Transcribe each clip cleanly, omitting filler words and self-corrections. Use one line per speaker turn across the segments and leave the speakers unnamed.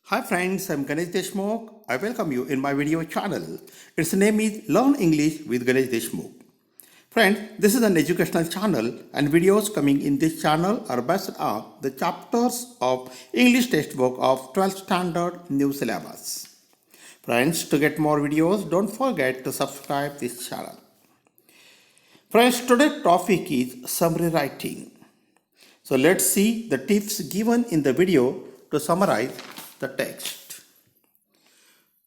Hi friends, I'm Ganesh Deshmukh. I welcome you in my video channel. Its name is Learn English with Ganesh Deshmukh. Friends, this is an educational channel and videos coming in this channel are based on the chapters of English textbook of 12th standard new syllabus. Friends, to get more videos, don't forget to subscribe this channel. Friends, today's topic is summary writing. So let's see the tips given in the video to summarize the text.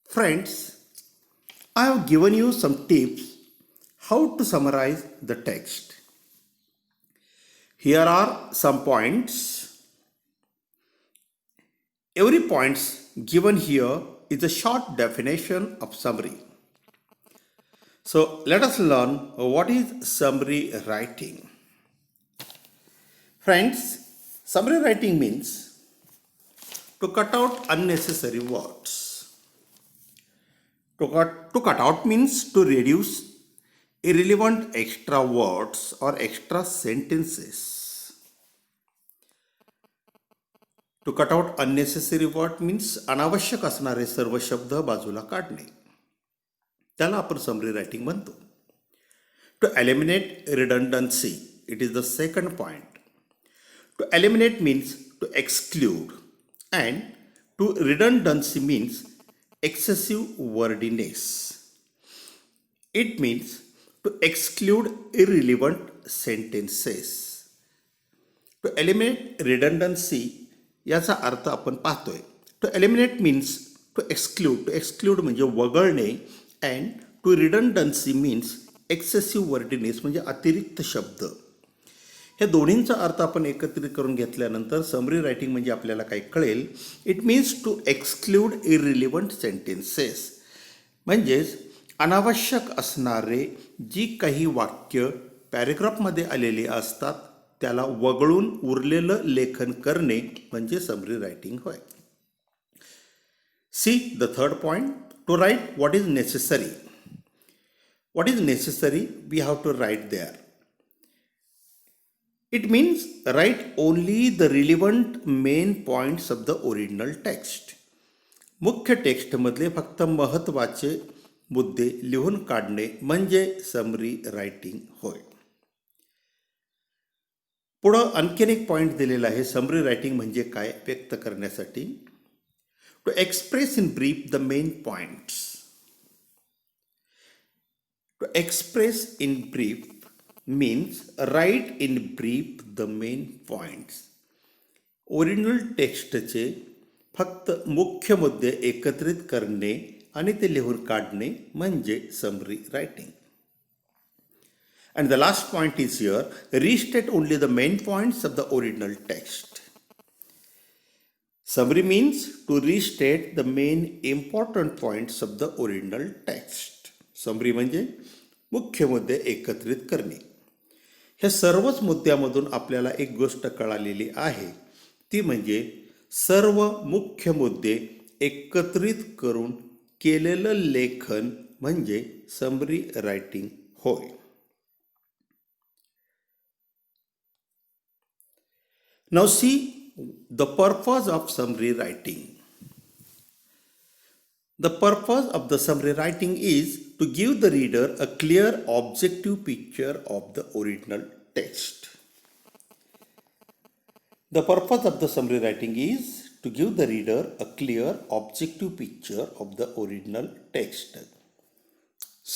Friends, I have given you some tips how to summarize the text. Here are some points. Every points given here is a short definition of summary. So let us learn what is summary writing. Friends, summary writing means to cut out unnecessary words. To cut out means to reduce irrelevant extra words or extra sentences. To cut out unnecessary word means अनावश्यक असणारे सर्व शब्द बाजूला काढणे. त्याला आपण summary writing म्हणतो. To eliminate redundancy, it is the second point. To eliminate means to exclude, and to redundancy means excessive wordiness. It means to exclude irrelevant sentences. To eliminate redundancy याचा अर्थ आपण पाहतोय. To eliminate means to exclude. To exclude म्हणजे वगळणे, and to redundancy means excessive wordiness म्हणजे अतिरिक्त शब्द. हे दोन्हींचा अर्थ आपण एकत्रित करून घेतल्यानंतर समरी रायटिंग म्हणजे आपल्याला काय कळेल. It means to exclude irrelevant sentences म्हणजेच अनावश्यक असणारे जी काही वाक्य पॅरेग्राफमध्ये आलेली असतात त्याला वगळून उरलेलं लेखन करणे म्हणजे समरी रायटिंग होय. See the third point, to write what is necessary. What is necessary we have to write there. It means write only the relevant main points of the original text. मुख्य टेक्स्टमधले फक्त महत्त्वाचे मुद्दे लिहून काढणे म्हणजे summary writing होय. पुढं आणखीन एक पॉईंट दिलेला आहे समरी रायटिंग म्हणजे काय व्यक्त करण्यासाठी. To express in brief the main points. To express in brief means write in brief the main points. Original टेक्स्टचे फक्त मुख्य मुद्दे एकत्रित करणे आणि ते लिहून काढणे म्हणजे summary writing. And the last point is here, restate only the main points of the original text. Summary means to restate the main important points of the original text. Summary म्हणजे मुख्य मुद्दे एकत्रित करणे. ह्या सर्वच मुद्द्यामधून आपल्याला एक गोष्ट कळालेली आहे, ती म्हणजे सर्व मुख्य मुद्दे एकत्रित करून केलेलं लेखन म्हणजे समरी रायटिंग होय. Now see the purpose of summary writing. The purpose of the summary writing is to give the reader a clear objective picture of the original text. The purpose of the summary writing is to give the reader a clear objective picture of the original text.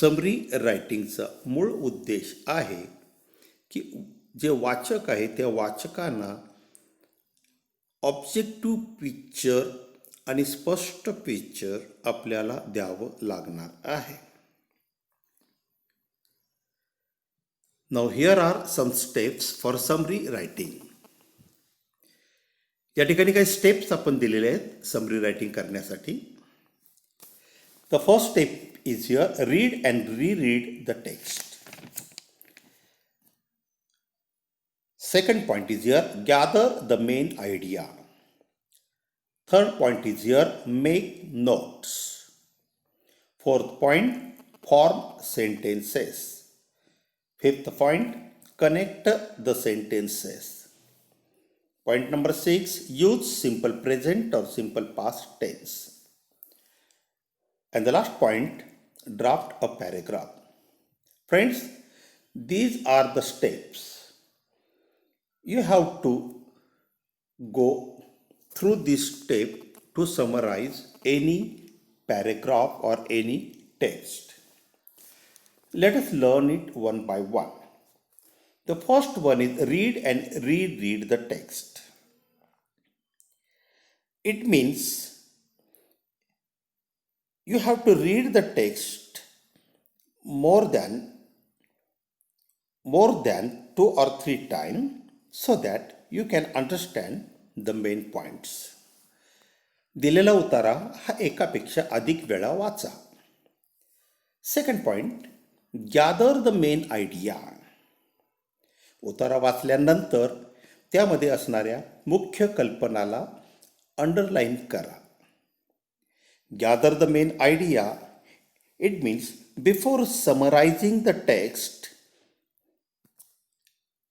Summary writing चा मूळ उद्देश आहे की जे वाचक आहे त्या वाचकांना objective picture आणि स्पष्ट पिक्चर आपल्याला द्यावं लागणार आहे. Now here are some steps for summary writing. या ठिकाणी काही स्टेप्स आपण दिलेले आहेत समरी रायटिंग करण्यासाठी. The first step is here, read and reread the text. Second point is here, gather the main idea. Third point is here, make notes. Fourth point, form sentences. Fifth point, connect the sentences. Point number 6, use simple present or simple past tense. And the last point, draft a paragraph. Friends, these are the steps. You have to go through this step to summarize any paragraph or any text. Let us learn it one by one. The first one is read and reread the text. It means you have to read the text more than 2 or 3 times so that you can understand the main points. दिलेला उतारा हा एकापेक्षा अधिक वेळा वाचा. Second point, gather the main idea. उतारा वाचल्यानंतर त्यामध्ये असणाऱ्या मुख्य कल्पनाला अंडरलाईन करा. Gather the main idea, it means before summarising the text,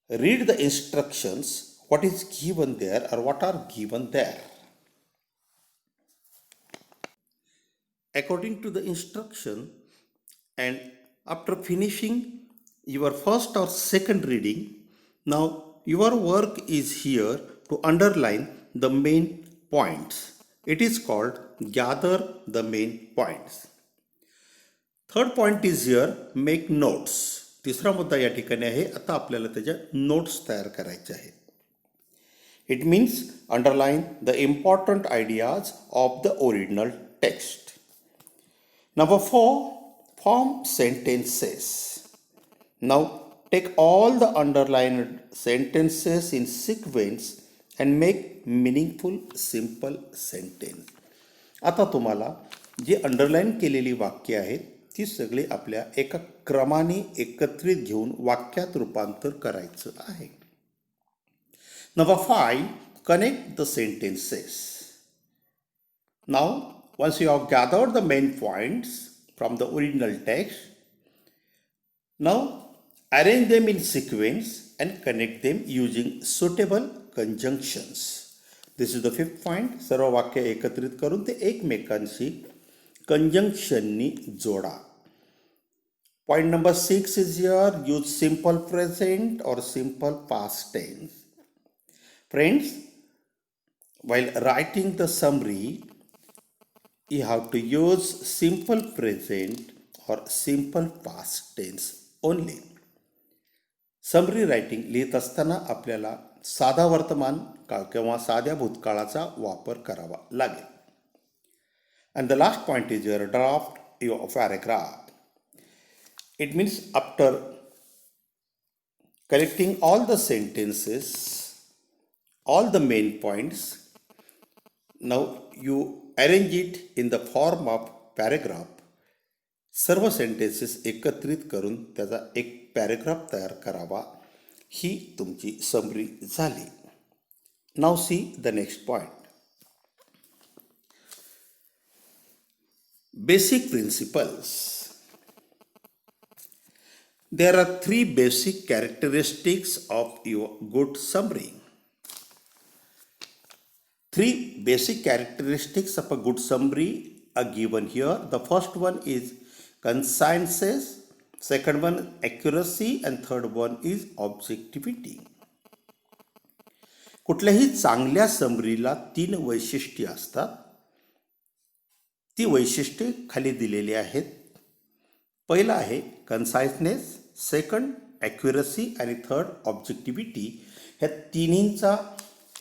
read the instructions, what is given there or what are given there. According to the instruction, and after finishing your first or second reading, now your work is here to underline the main points. It is called gather the main points. Third point is here, make notes. तिसरा मुद्दा या ठिकाणी आहे, आता आपल्याला त्याच्या notes तयार करायचे आहेत. It means underline the important ideas of the original text. Number 4, form sentences. Now take all the underlined sentences in sequence and make meaningful simple sentence. आता तुम्हाला जी अंडरलाईन केलेली वाक्य आहेत ती सगळी आपल्या एका क्रमाने एकत्रित घेऊन वाक्यात रूपांतर करायचं आहे. Number 5, connect the sentences. Now once you have gathered the main points from the original text, now arrange them in sequence and connect them using suitable conjunctions. This is the 5th point. सर्व वाक्य एकत्रित करून ते एकमेकांशी कंजंक्शननी जोडा. Point number 6 is here, use simple present or simple past tense. Friends, while writing the summary, you have to use simple present or simple past tense only. Summary writing लिहित असताना आपल्याला साधा वर्तमान काळ किंवा साध्या भूतकाळाचा वापर करावा लागेल. And the last point is your draft your paragraph. It means after collecting all the sentences, all the main points, now you arrange it in the form of paragraph. सर्व सेंटेन्सेस एकत्रित करून त्याचा एक पॅराग्राफ तयार करावा. ही तुमची summary झाली. Now see the next point. Basic principles. There are 3 basic characteristics of your good summary. 3 basic characteristics of a good summary are given here. The first one is conciseness, second one accuracy, and third one is objectivity. कुठल्याही चांगल्या समरीला 3 वैशिष्ट्ये असतात. ती वैशिष्ट्ये खाली दिलेली आहेत. पहिला आहे कन्साइसनेस, सेकंड ॲक्युरसी आणि थर्ड ऑब्जेक्टिव्हिटी. ह्या तिन्हींचा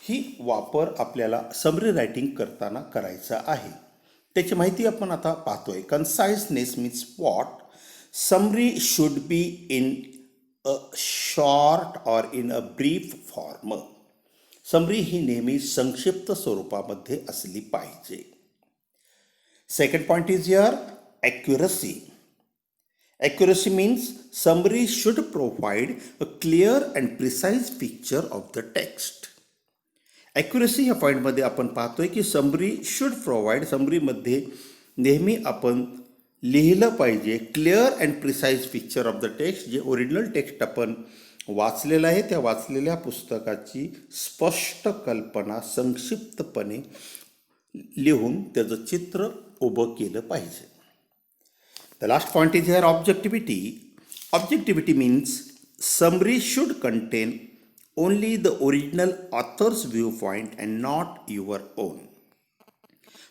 ही वापर आपल्याला समरी रायटिंग करताना करायचा आहे. त्याची माहिती आपण आता पाहतोय. Conciseness means what summary should be in a short or in a brief form. Summary ही नेहमी संक्षिप्त स्वरूपामध्ये असली पाहिजे. Second point is here accuracy. Accuracy means summary should provide a clear and precise picture of the text. Accuracy या पॉईंटमध्ये आपण पाहतोय की समरी शुड प्रोव्हाइड, समरीमध्ये नेहमी आपण लिहिलं पाहिजे clear and precise picture of the text. J original text आपण वाचलेलं आहे त्या वाचलेल्या पुस्तकाची स्पष्ट कल्पना संक्षिप्तपणे लिहून त्याचं चित्र उभं केलं पाहिजे. The last point is here objectivity. Objectivity means summary should contain only the original author's viewpoint and not your own.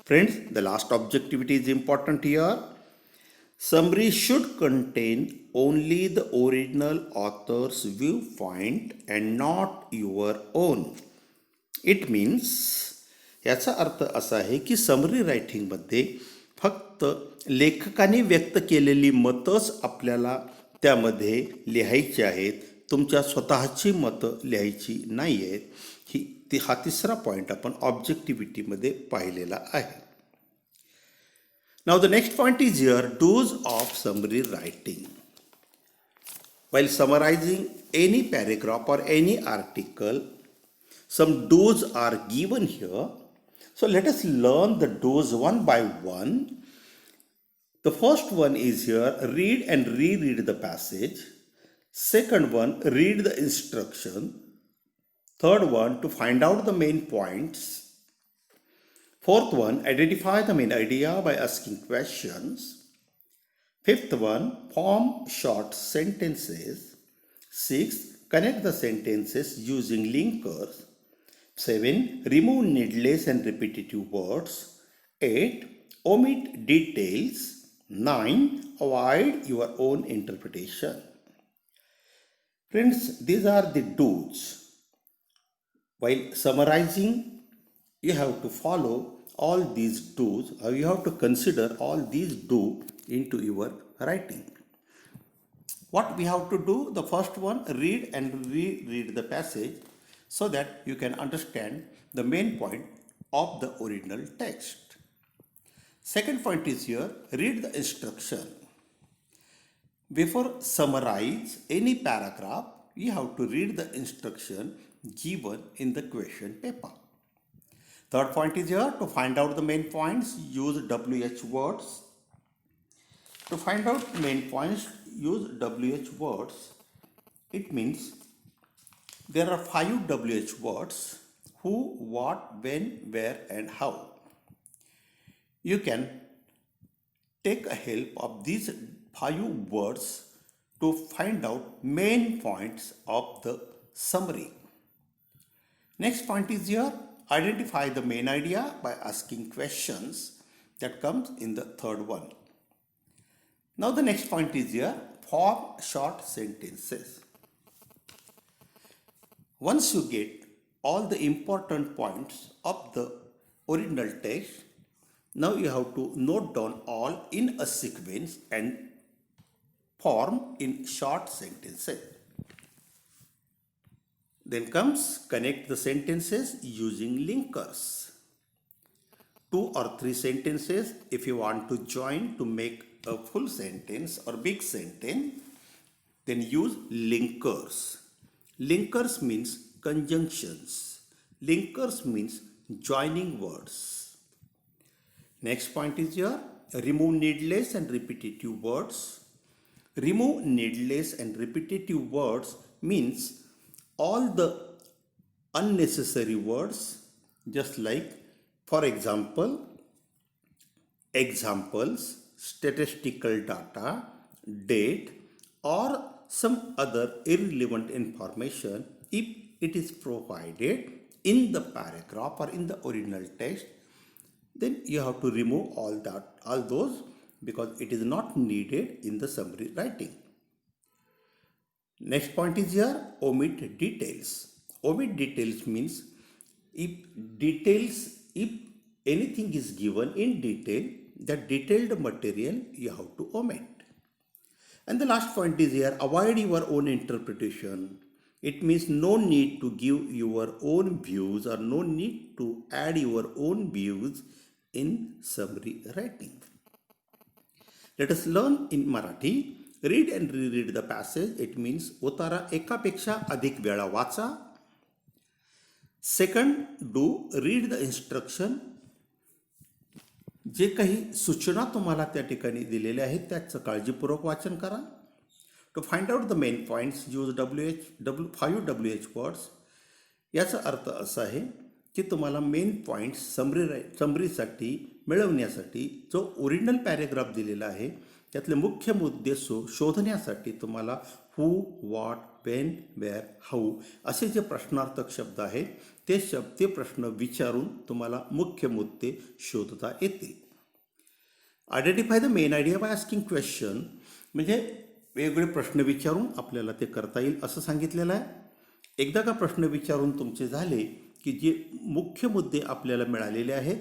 Friends, the last objectivity is important here. Summary should contain only the original author's viewpoint and not your own. It means याचा अर्थ असा आहे की summary रायटिंगमध्ये फक्त लेखकाने व्यक्त केलेली मतच आपल्याला त्यामध्ये लिहायची आहेत, तुमच्या स्वतःची मतं लिहायची नाही आहेत. हा तिसरा पॉईंट आपण ऑब्जेक्टिव्हिटीमध्ये पाहिलेला आहे. Now the next point is here, do's of summary writing. While summarizing any paragraph or any article, some do's are given here. So let us learn the do's one by one. The first one is here, read and reread the passage. Second one, read the instruction. Third one, to find out the main points. Fourth one, identify the main idea by asking questions. Fifth one, form short sentences. Sixth, connect the sentences using linkers. 7. Remove needless and repetitive words. 8. Omit details. 9. Avoid your own interpretation. Friends, these are the do's. While summarizing, you have to follow all these do's, or you have to consider all these do into your writing. What we have to do? The first one, read and reread the passage so that you can understand the main point of the original text. Second point is here, read the instruction. Before summarize any paragraph, you have to read the instruction given in the question paper. Third point is here, to find out the main points, use WH words. To find out main points, use WH words. It means there are 5 WH words: who, what, when, where, and how. You can take a help of these 5 words to find out main points of the summary. Next point is here, identify the main idea by asking questions. That comes in the third one. Now the next point is here, form short sentences. Once you get all the important points of the original text, now you have to note down all in a sequence and form in short sentences. Then comes connect the sentences using linkers. 2 or 3 sentences if you want to join to make a full sentence or big sentence, then use linkers. Linkers means conjunctions. Linkers means joining words. Next point is here, remove needless and repetitive words. Remove needless and repetitive words means all the unnecessary words, just like, for example, examples, statistical data, date, or some other irrelevant information. If it is provided in the paragraph or in the original text, then you have to remove all those because it is not needed in the summary writing. Next point is here, omit details. Omit details means if anything is given in detail, that detailed material you have to omit. And the last point is here, avoid your own interpretation. It means no need to give your own views or no need to add your own views in summary writing. Let us learn in Marathi. Read and reread the passage. It means उतारा एकापेक्षा अधिक वेळा वाचा. Second, do read the instruction. जे काही सूचना तुम्हाला त्या ठिकाणी दिलेल्या आहेत त्याचं काळजीपूर्वक वाचन करा. To find out the main points use WH words. याचा अर्थ असा आहे की तुम्हाला मेन पॉईंट्स समरीसाठी मिळवण्यासाठी जो ओरिजिनल पॅरेग्राफ दिलेला आहे त्यातले मुख्य मुद्दे शोधण्यासाठी तुम्हाला हू, व्हॉट, वेन, वेअर, हाऊ असे जे प्रश्नार्थक शब्द आहेत ते प्रश्न विचारून तुम्हाला मुख्य मुद्दे शोधता येतील. Identify the main idea by asking question म्हणजे वेगवेगळे प्रश्न विचारून आपल्याला ते करता येईल असं सांगितलेलं आहे. एकदा का प्रश्न विचारून तुमचे झाले की जे मुख्य मुद्दे आपल्याला मिळालेले आहेत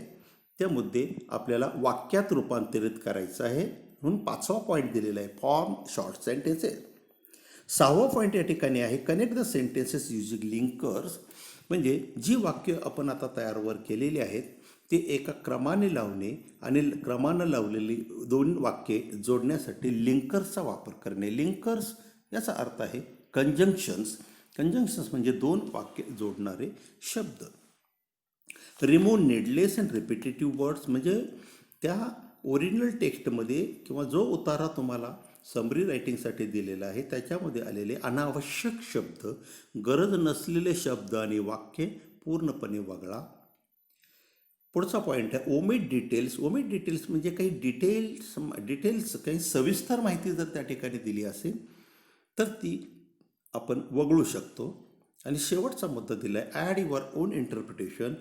ते मुद्दे आपल्याला वाक्यात रूपांतरित करायचं आहे. म्हणून 5वा पॉईंट दिलेला आहे फॉर्म शॉर्ट सेंटेन्सेस. 6वा पॉईंट या ठिकाणी आहे connect the sentences using linkers. म्हणजे जी वाक्य आपण आता तयार केलेली आहेत ते एका क्रमाने लावणे आणि क्रमानं लावलेली 2 वाक्ये जोडण्यासाठी लिंकर्सचा वापर करणे. लिंकर्स याचा अर्थ आहे कंजंक्शन्स. कंजंक्शन्स म्हणजे 2 वाक्य जोडणारे शब्द. Remove needless and repetitive words म्हणजे त्या ओरिजिनल टेक्स्टमध्ये किंवा जो उतारा तुम्हाला समरी रायटिंगसाठी दिलेला आहे त्याच्यामध्ये आलेले अनावश्यक शब्द, गरज नसलेले शब्द आणि वाक्ये पूर्णपणे वगळा. पुढचा पॉईंट आहे ओमिट डिटेल्स. ओमिट डिटेल्स म्हणजे काही डिटेल्स काही सविस्तर माहिती जर त्या ठिकाणी दिली असेल तर ती आपण वगळू शकतो. आणि शेवटचा मुद्दा दिला आहे add your own interpretation.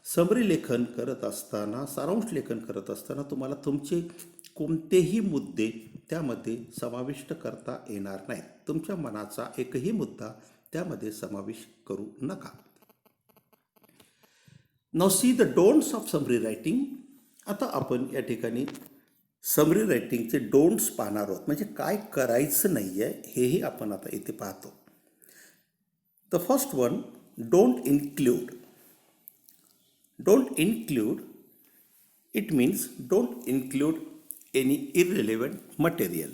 Summary लेखन करत असताना, सारांश लेखन करत असताना तुम्हाला तुमचे कोणतेही मुद्दे त्यामध्ये समाविष्ट करता येणार नाहीत. तुमच्या मनाचा एकही मुद्दा त्यामध्ये समावेश करू नका. Now see the don'ts of summary writing. आता आपण या ठिकाणी समरी रायटिंगचे डोंट्स पाहणार आहोत म्हणजे काय करायचं नाही आहे हेही आपण आता इथे पाहतो. The first one, don't include. Don't include, it means don't include any irrelevant material.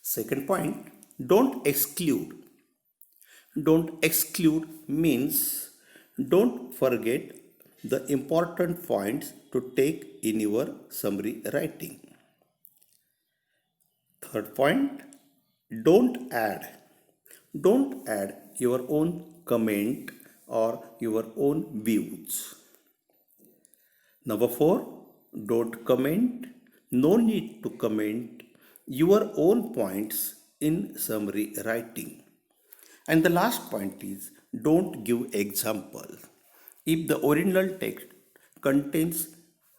Second point, don't exclude. Don't exclude means don't forget the important points to take in your summary writing. Third point, don't add. Don't add your own comment or your own views. Number 4, don't comment. No need to comment your own points in summary writing. And the last point is don't give example. If the original text contains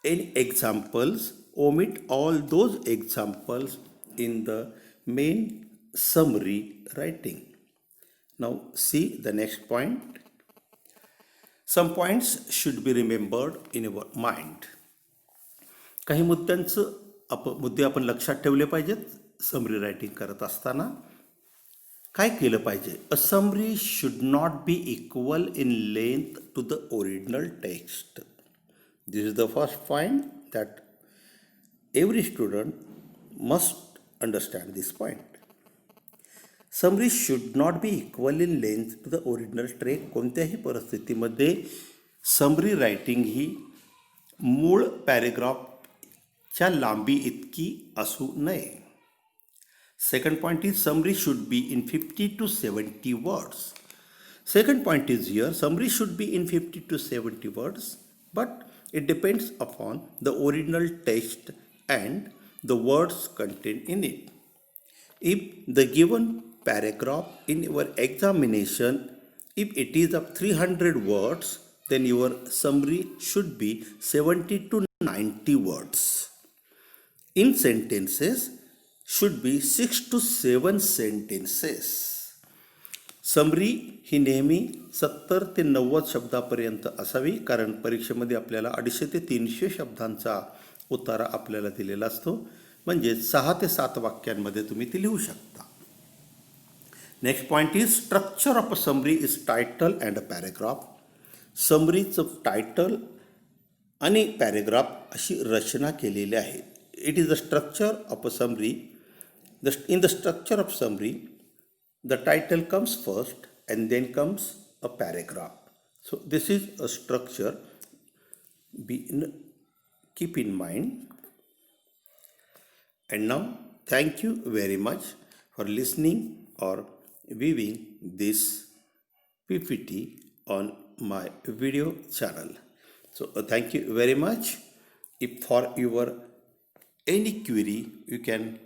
any examples, omit all those examples in the main summary writing. Now see the next point. Some points should be remembered in your mind. काही मुद्दे आपण लक्षात ठेवले पाहिजेत summary writing करत असताना. काय केलं पाहिजे? A summary should not be equal in length to the original text. This is the first point that every student must understand this point. Summary should not be equal in length to the original text. कोणत्याही परिस्थितीमध्ये summary writing ही मूळ पॅरेग्राफच्या लांबी इतकी असू नये. Second point is summary should be in 50 to 70 words. Second point is here summary should be in 50 to 70 words, but it depends upon the original text and the words contained in it. If the given paragraph in your examination, if it is of 300 words, then your summary should be 70 to 90 words. In sentences should be 6 to 7 sentences. Summary ही नेहमी 70 ते 90 शब्दापर्यंत असावी, कारण परीक्षेमध्ये आपल्याला 250 ते 300 शब्दांचा उतारा आपल्याला दिलेला असतो. म्हणजे 6 ते 7 वाक्यांमध्ये तुम्ही ती लिहू शकता. Next point is structure of a summary is title and a paragraph. समरीचं टायटल आणि पॅरेग्राफ अशी रचना केलेली आहे. It is the structure of a summary. In the structure of summary, the title comes first and then comes a paragraph. So this is a structure. Keep in mind. And now, thank you very much. for listening or viewing this PPT on my video channel. So thank you very much. If for your any query you can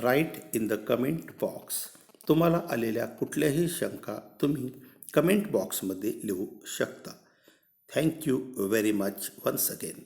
write in the comment box. तुम्हाला आलेल्या कुठल्याही शंका तुम्ही comment बॉक्समध्ये लिहू शकता. Thank you very much once again.